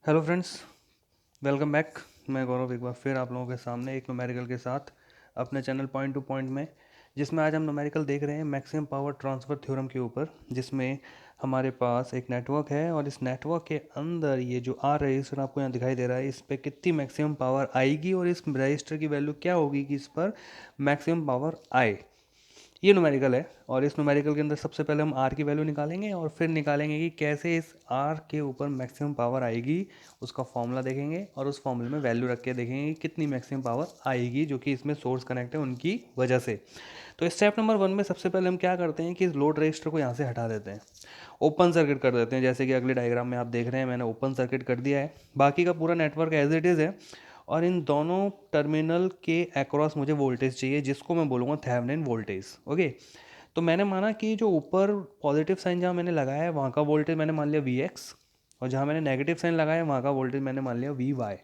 Hello friends, welcome back. मैं गौरव एक बार फिर आप लोगों के सामने एक न्यूमेरिकल के साथ अपने चैनल पॉइंट टू पॉइंट में, जिसमें आज हम न्यूमेरिकल देख रहे हैं मैक्सिमम पावर ट्रांसफ़र थ्योरम के ऊपर, जिसमें हमारे पास एक नेटवर्क है और इस नेटवर्क के अंदर ये जो आर रजिस्टर आपको यहाँ दिखाई दे रहा है, इस पर कितनी मैक्सिमम पावर आएगी और इस रजिस्टर की वैल्यू क्या होगी कि इस पर मैक्सिमम पावर आए। ये न्यूमेरिकल है और इस न्यूमेरिकल के अंदर सबसे पहले हम आर की वैल्यू निकालेंगे और फिर निकालेंगे कि कैसे इस आर के ऊपर मैक्सिमम पावर आएगी, उसका फॉर्मूला देखेंगे और उस फॉर्मूले में वैल्यू रख के देखेंगे कि कितनी मैक्सिमम पावर आएगी जो कि इसमें सोर्स कनेक्ट है उनकी वजह से। तो स्टेप नंबर 1 में सबसे पहले हम क्या करते हैं कि इस लोड रजिस्टर को यहाँ से हटा देते हैं, ओपन सर्किट कर देते हैं। जैसे कि अगले डायग्राम में आप देख रहे हैं, मैंने ओपन सर्किट कर दिया है। बाकी का पूरा नेटवर्क एज इट इज़ है और इन दोनों टर्मिनल के अक्रॉस मुझे वोल्टेज चाहिए, जिसको मैं बोलूँगा थेवेनिन वोल्टेज। ओके, तो मैंने माना कि जो ऊपर पॉजिटिव साइन जहाँ मैंने लगाया है वहाँ का वोल्टेज मैंने मान लिया वी एक्स, और जहाँ मैंने नेगेटिव साइन लगाया है वहाँ का वोल्टेज मैंने मान लिया वी वाई।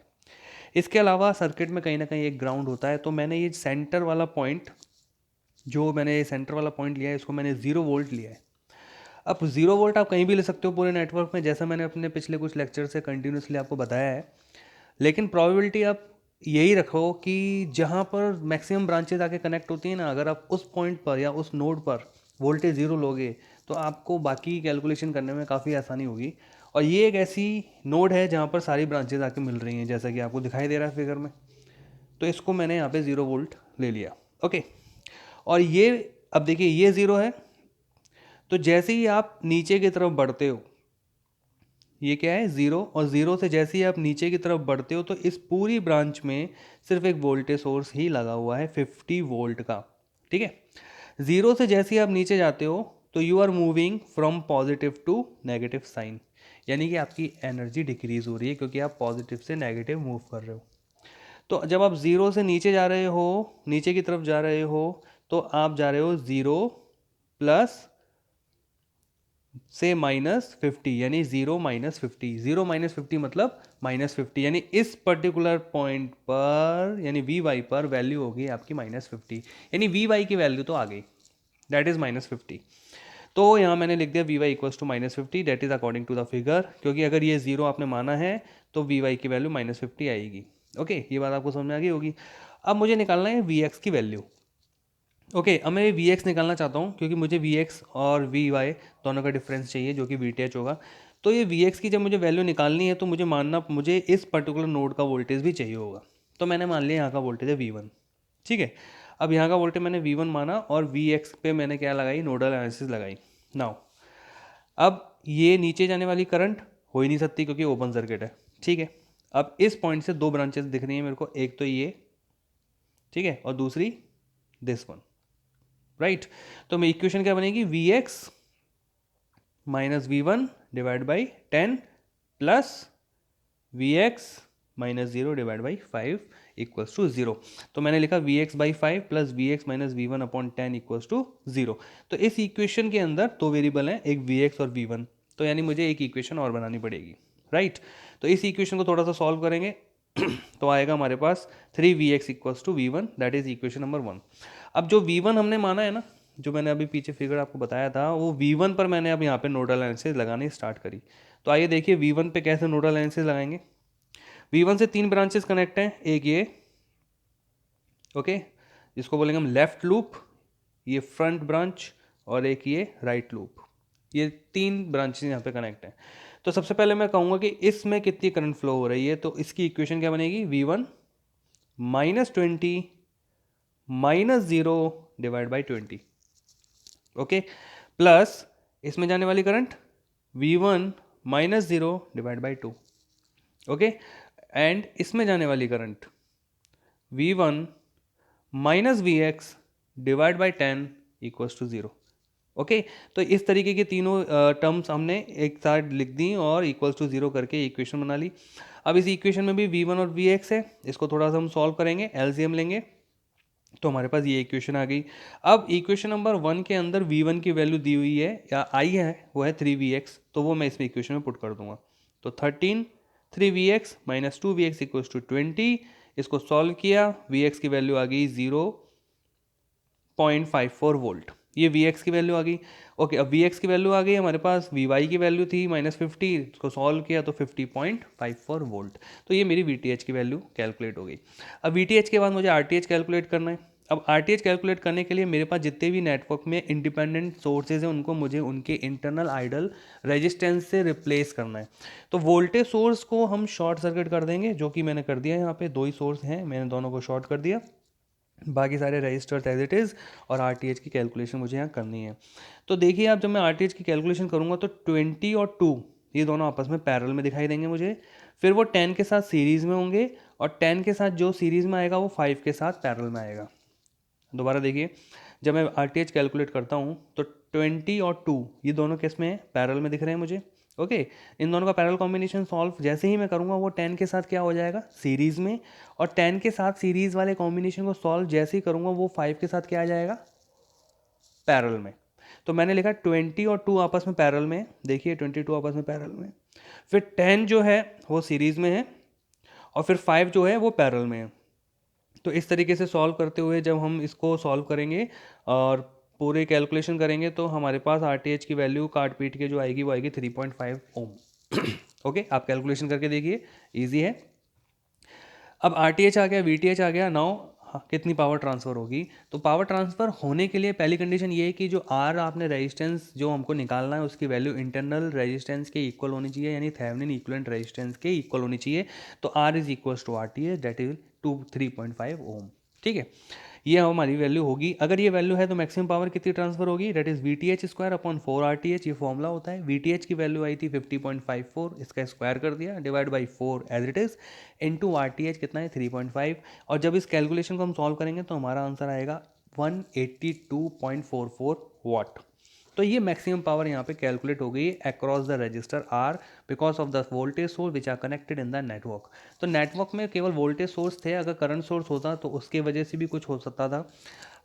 इसके अलावा सर्किट में कहीं ना कहीं एक ग्राउंड होता है, तो मैंने ये सेंटर वाला पॉइंट, जो मैंने ये सेंटर वाला पॉइंट लिया है, इसको मैंने 0 वोल्ट लिया है। अब 0 वोल्ट आप कहीं भी ले सकते हो पूरे नेटवर्क में, जैसा मैंने अपने पिछले कुछ लेक्चर से कंटिन्यूसली आपको बताया है। लेकिन प्रोबेबिलिटी आप यही रखो कि जहाँ पर मैक्सिमम ब्रांचेज आके कनेक्ट होती हैं ना, अगर आप उस पॉइंट पर या उस नोड पर वोल्टेज 0 लोगे तो आपको बाकी कैलकुलेशन करने में काफ़ी आसानी होगी। और ये एक ऐसी नोड है जहाँ पर सारी ब्रांचेज आके मिल रही हैं, जैसा कि आपको दिखाई दे रहा है फिगर में। तो इसको मैंने यहाँ पे 0 वोल्ट ले लिया। ओके, और ये अब देखिए ये 0 है, तो जैसे ही आप नीचे की तरफ बढ़ते हो, ये क्या है 0, और 0 से जैसे ही आप नीचे की तरफ बढ़ते हो तो इस पूरी ब्रांच में सिर्फ एक वोल्टेज सोर्स ही लगा हुआ है 50 वोल्ट का। ठीक है, 0 से जैसे ही आप नीचे जाते हो तो you are moving from positive to negative sign, यानी कि आपकी एनर्जी डिक्रीज हो रही है क्योंकि आप पॉजिटिव से नेगेटिव मूव कर रहे हो। तो जब आप 0 से नीचे जा रहे हो, नीचे की तरफ जा रहे हो, तो आप जा रहे हो 0 प्लस से -50, यानी 0 - 50। 0 - 50 मतलब -50, यानी इस पर्टिकुलर पॉइंट पर, यानी वी वाई पर वैल्यू होगी आपकी -50, यानी वी वाई की वैल्यू तो आ गई, दैट इज -50। तो यहाँ मैंने लिख दिया V y equals to -50, that is according to the figure, क्योंकि अगर ये 0 आपने माना है तो वी वाई की वैल्यू -50 आएगी। ओके, ये बात आपको समझ में आ गई होगी। अब मुझे निकालना है वी एक्स की वैल्यू। ओके, अब मैं वी एक्स निकालना चाहता हूँ क्योंकि मुझे वी एक्स और वी वाई दोनों का डिफरेंस चाहिए जो कि वी टी एच होगा। तो ये वी एक्स की जब मुझे वैल्यू निकालनी है तो मुझे इस पर्टिकुलर नोड का वोल्टेज भी चाहिए होगा। तो मैंने मान लिया यहाँ का वोल्टेज है वी वन। ठीक है, अब यहाँ का वोल्टेज मैंने वी वन माना और वी एक्स पे मैंने क्या लगाई, नोडल एनालिसिस लगाई। नाउ अब ये नीचे जाने वाली करंट हो ही नहीं सकती क्योंकि ओपन सर्किट है। ठीक है, अब इस पॉइंट से दो ब्रांचेस दिख रही हैं मेरे को, एक तो ये, ठीक है, और दूसरी दिस वन, राइट। तो मेरी इक्वेशन क्या बनेगी, V x minus V one divide by 10 plus V x minus 0 divide by 5 equals to 0। तो मैंने लिखा V x by 5 plus V x minus V one upon 10 equals to 0। तो इस equation के अंदर दो वेरिएबल हैं, एक वी एक्स और वी वन, तो यानी मुझे एक इक्वेशन और बनानी पड़ेगी, राइट। तो इस इक्वेशन को थोड़ा सा सॉल्व करेंगे तो आएगा हमारे पास 3vx equals to V one, that is equation number 1। अब जो वी वन हमने माना है ना, जो मैंने अभी पीछे फिगर आपको बताया था, वो वी वन पर मैंने अब यहाँ पे नोडल एनालिसिस लगानी स्टार्ट करी। तो आइए देखिए वी वन पे कैसे नोडल एनालिसिस लगाएंगे। वी वन से तीन ब्रांचेस कनेक्ट हैं, एक ये, ओके, जिसको बोलेंगे हम लेफ्ट लूप, ये फ्रंट ब्रांच, और एक ये राइट लूप। ये तीन ब्रांचेस यहाँ पे कनेक्ट हैं। तो सबसे पहले मैं कहूँगा कि इसमें कितनी करंट फ्लो हो रही है, तो इसकी इक्वेशन क्या बनेगी, V one -20 -0 divide by 20, okay, plus इसमें जाने वाली current V one -0 divide by 2, okay, and इसमें जाने वाली current V one minus V x divide by 10 equals to 0। Okay, तो इस तरीके के तीनों टर्म्स हमने एक साथ लिख दी और इक्वल्स टू 0 करके इक्वेशन बना ली। अब इस इक्वेशन में भी वी वन और वी एक्स है, इसको थोड़ा सा हम सॉल्व करेंगे, एलसीएम लेंगे, तो हमारे पास ये इक्वेशन आ गई। अब इक्वेशन नंबर 1 के अंदर वी वन की वैल्यू दी हुई है या आई है, वो है 3vx, तो वो मैं इसमें इक्वेशन में पुट कर दूंगा। तो 13 3vx minus 2vx equals to 20। इसको सॉल्व किया, vx की वैल्यू आ गई 0.54 वोल्ट। ये वी एक्स की वैल्यू आ गई। ओके, अब वी एक्स की वैल्यू आ गई, हमारे पास वी वाई की वैल्यू थी -50, इसको सॉल्व किया तो 50.54 वोल्ट। तो ये मेरी वी टी एच की वैल्यू कैलकुलेट हो गई। अब वी टी एच के बाद मुझे आर टी एच कैलकुलेट करना है। अब आर टी एच कैलकुलेट करने के लिए मेरे पास जितने भी नेटवर्क में इंडिपेंडेंट सोर्सेज हैं उनको मुझे उनके इंटरनल आइडल रेजिस्टेंस से रिप्लेस करना है। तो वोल्टेज सोर्स को हम शॉर्ट सर्किट कर देंगे, जो कि मैंने कर दिया है। यहाँ पे दो ही सोर्स हैं, मैंने दोनों को शॉर्ट कर दिया, बाकी सारे रजिस्टर्स एज इट इज़, और आर की कैलकुलेशन मुझे यहाँ करनी है। तो देखिए आप, जब मैं आर की कैलकुलेशन करूँगा तो 20 और 2 ये दोनों आपस में पैरेलल में दिखाई देंगे मुझे। फिर वो 10 के साथ सीरीज़ में होंगे, और 10 के साथ जो सीरीज़ में आएगा वो 5 के साथ पैरेलल में आएगा। दोबारा देखिए, जब मैं आर कैलकुलेट करता हूँ तो 20 और 2 ये दोनों किस में पैरेलल में दिख रहे हैं मुझे। ओके, इन दोनों का पैरेलल कॉम्बिनेशन सॉल्व जैसे ही मैं करूँगा वो 10 के साथ क्या हो जाएगा, सीरीज़ में, और 10 के साथ सीरीज़ वाले कॉम्बिनेशन को सॉल्व जैसे ही करूँगा वो 5 के साथ क्या आ जाएगा, पैरेलल में। तो मैंने लिखा 20 और 2 आपस में पैरेलल में, देखिए 22 आपस में पैरेलल में, फिर 10 जो है वो सीरीज़ में है, और फिर 5 जो है वो पैरेलल में है। तो इस तरीके से सॉल्व करते हुए जब हम इसको सॉल्व करेंगे और पूरे कैलकुलेशन करेंगे तो हमारे पास आर की वैल्यू काट पीट के जो आएगी वो आएगी 3.5 ओम। ओके, आप कैलकुलेशन करके देखिए, इजी है। अब आर आ गया, वी आ गया, नाउ कितनी पावर ट्रांसफ़र होगी। तो पावर ट्रांसफ़र होने के लिए पहली कंडीशन ये है कि जो आर आपने रेजिस्टेंस जो हमको निकालना है उसकी वैल्यू इंटरनल रेजिस्टेंस के इक्वल होनी चाहिए, यानी थेवेनिन इक्विवेलेंट रेजिस्टेंस के इक्वल होनी चाहिए। तो R is equal to R T H, that is 3.5 ohm. ठीक है, ये हमारी वैल्यू होगी। अगर ये वैल्यू है तो मैक्सिमम पावर कितनी ट्रांसफर होगी, that is V T H square upon 4 R T H, ये फॉर्मूला होता है। वी टी एच की वैल्यू आई थी 50.54, इसका स्क्वायर कर दिया, divide by 4 as it is, into R T H कितना है 3.5। और जब इस कैलकुलेशन को हम सॉल्व करेंगे तो हमारा आंसर आएगा 182.44 वाट। तो ये मैक्सिमम पावर यहाँ पे कैलकुलेट हो गई across the resistor R because of the voltage source which are connected in the network. तो नेटवर्क में केवल वोल्टेज सोर्स थे, अगर करंट सोर्स होता तो उसके वजह से भी कुछ हो सकता था।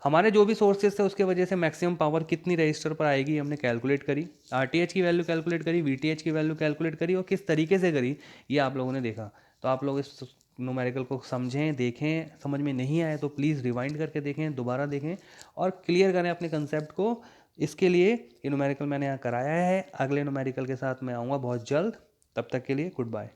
हमारे जो भी सोर्सेज थे उसके वजह से मैक्सिमम पावर कितनी रजिस्टर पर आएगी हमने कैलकुलेट करी, आर की वैल्यू कैलकुलेट करी, वी की वैल्यू कैलकुलेट करी, और किस तरीके से करी ये आप लोगों ने देखा। तो आप लोग इस न्यूमेरिकल को समझें, देखें, समझ में नहीं आए तो प्लीज़ रिवाइंड करके देखें, दोबारा देखें और क्लियर करें अपने कंसेप्ट को। इसके लिए ये न्यूमेरिकल मैंने यहाँ कराया है। अगले न्यूमेरिकल के साथ मैं आऊँगा बहुत जल्द, तब तक के लिए गुड बाय।